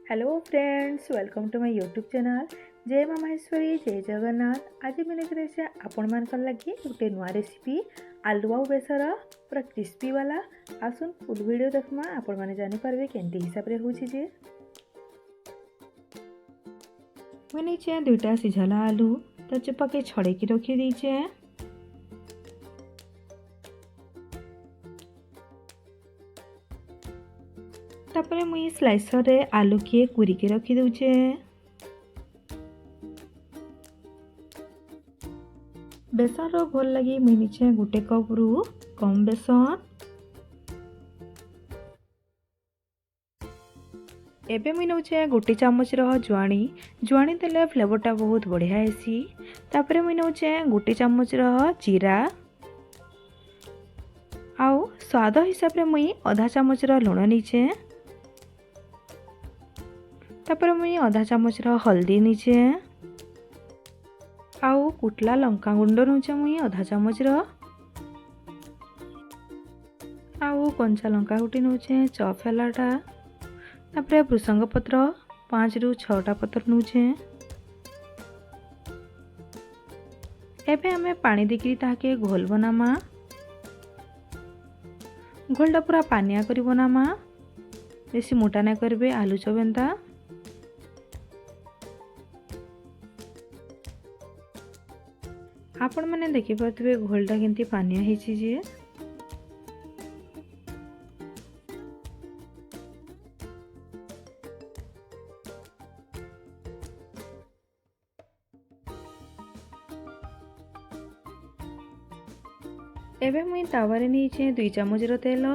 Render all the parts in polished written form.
Hello friends, welcome to my YouTube channel. जय माँ महेश्वरी, जय जगन्नाथ। आज मैंने करे आपण मान लगी गोटे नुआ रेसिपी आलू आउ बेसर पूरा क्रिस्पी वाला। आसुन फुल वीडियो देखमा, आपण माने जानि पारबे केंती हिसाब रे होछि जे। मैंने चे दुईटा सिझाला आलू तो चोपा के छड़े की रखी दीचे। तापरे मुई स्लाइसर रे आलू के कुरी के रखी दूचे। बेसन रो घोल लगी मुई नीचे गोटे कप रु कम बेसन। एबे मुई नौचे गोटे चामच रह जुआणी देले फ्लेवरटा बहुत बढ़िया हेसी। तापरे मुई नौचे गोटे चामच रह जीरा आउ स्वाद हिसाब रे मुई आधा चामच रह लुण नीचे। तापर मुई आधा चामच रह हल्दी नीचे आउ कुटला लंका गुंड नौचे मुई आधा चामच रह आउ कंचा लंका गुटी नौचे चॉप हेलाटा। तापर भृसंग पत्र 5 रु 6टा पत्र नौचे। एबे हमें पानी देकरी ताके घोल बनामा। घोलटा पूरा पानिया करी बनामा, बेसी मोटा ना करबे आलू चोबेंता। आपण मैंने देखी पारे घोलटा केंती पानिया हेछि जे। एबे मुई तावारे नीचे 2 चामच रो तेल।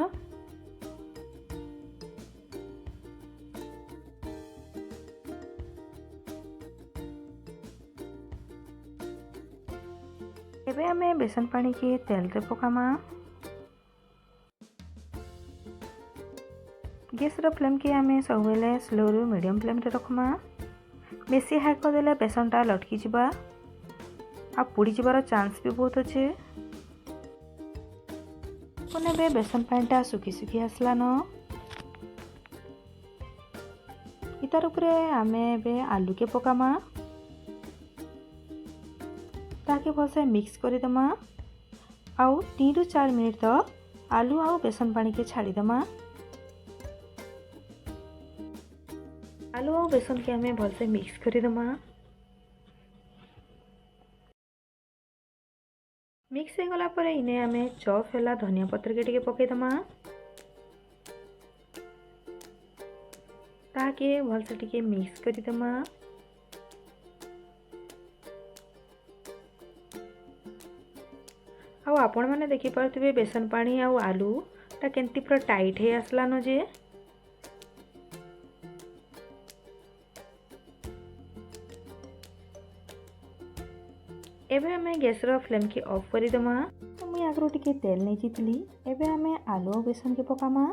एबे हमें बेसन पानी के तेल रे पकामा। गैस रो फ्लेम के हमें सब बेले स्लो रु मीडियम फ्लेम रे रखमा। बेसी हाई कर देले बेसनटा लटकी जिबा आ पुड़ी जिबार चांस भी बहुत अच्छे। कोने बे बेसन पानीटा सुखी सुखी आसला न। इतार उपरे हमें बे आलू के पकामा। ताके भलसे मिक्स कर दमा आउ 3 रु 4 मिनिट तक आलू आउ बेसन पानी के छाड़ी दमा। आलू आउ बेसन के हमें भलसे मिक्स कर दमा। मिक्स हो गला परे इने हमें चॉप हेला धनिया पत्र के टिके पके दमा। ताके भलसे टिके मिक्स कर दमा। आउ आपण माने देखि पारथिबे बेसन पानी आउ आलू ता केंती पूरा टाइट हे आसला न जे। एबे हमें गैस रो फ्लेम के ऑफ करी दमा। मुई आगरो टिके तेल नै चितली। एबे हमें आलू और बेसन के पकामा।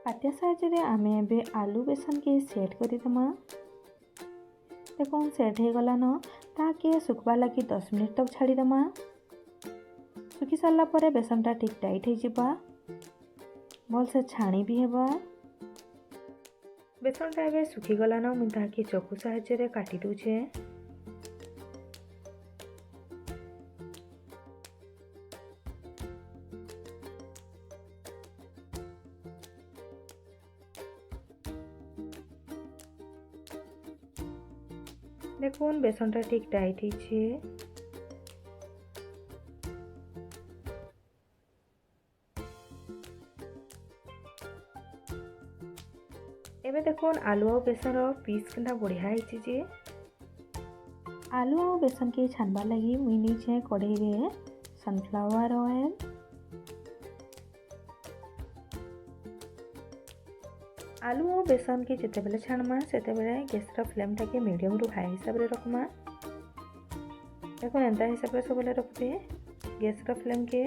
पातिया साहाय्य रे हमें एबे आलू बेसन के सेट करी दमा। देखो सेट हे गला न। ताके सुखबा लगी 10 मिनिट तक छाड़ी दमा। सुखी सारला परे बेसनटा ठीक टाइट हे जिबा, भल से छाणी भी हेबा। बेसनटा एबे सुखी गला न। मुई ताके चकु साहाय्य रे काटी दूचे। देखुन बेसनटा ठीक टाइट हेछे। एबे देखुन आलू और बेसन पीस केंता बढ़िया हेछि जे। आलू और बेसन के छानबा लगी मुई नीचे कढ़ाई रे सनफ्लावर ऑयल, आलू और बेसन के जिते बेले छाणमा सेते बेले गैस रो फ्लेम टाके मीडियम रु हाई हिसाब रे रखमा। देखो एंता हिसाब रे सब बेले रखबे गैस रो फ्लेम के।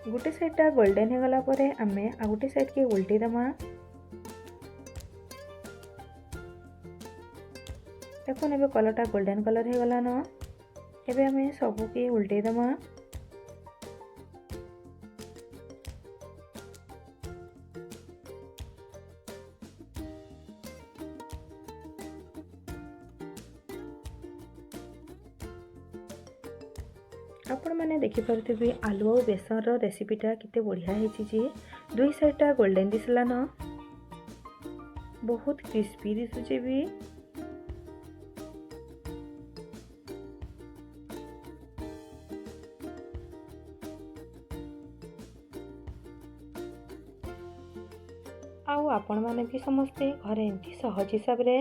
गोटे साइडटा गोल्डन हो गला परे आमे आ गोटे साइड के उल्टी दमा। देखुन एबे कलरटा गोल्डन कलर हो गलान। एबे हमें सबके उल्टे दमा। आपण मैंने देखिपे आलू और बेसन रेसिपीटा केते बढ़िया है। दुई साइडटा गोल्डन दिसलान, बहुत क्रिस्पी दिशुचे भी। आपण मैंने भी समस्ते घरे एमती सहज हिसाब रे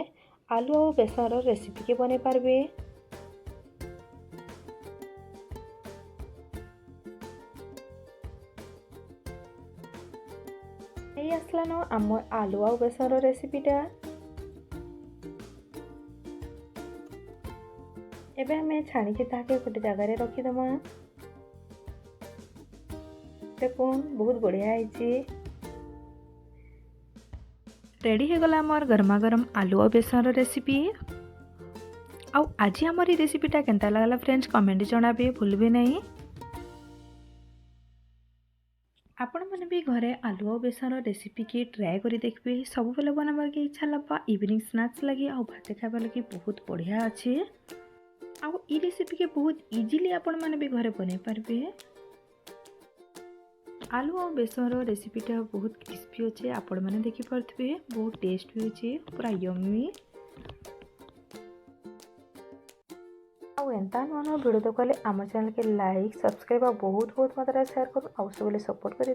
आलू और बेसन रेसिपी के बने पारबे। এই আসলানো আমার আলু আর বেসনের রেসিপিটা। এবে আমি ছাড়িকি তাকে গোটে জায়গায় রখিদেমা। দেখুন बहुत बढ़िया है। रेडी हो गला आमर गरमा गरम आलू और बेसन रेसिपी। आउ आज आमर रेसिपीटा केनता लागला फ्रेंड्स कमेंट जणाबे भूलबे नहीं। आपण मैंने भी घरे आलू और बेसन रेसिपी की ट्राए करी देखबे। सब बेले बनाबार के इच्छा लबा इवनिंग स्नैक्स लगी आ भात खाइबा लगी बहुत बढ़िया अच्छे। आ ई रेसिपी के बहुत इजीली आपण मैंने भी घरे बनै पारबे। आलू और बेसन रेसिपीटा बहुत क्रिस्पी अच्छे। आपण मैंने देखि पारथबे बहुत टेस्ट भी अच्छे, पूरा यम्मी। एंता नुआ भिडियो देखले आम चैनल के लाइक सब्सक्राइब बहुत बहुत मात्रा शेयर कर सब सपोर्ट कर।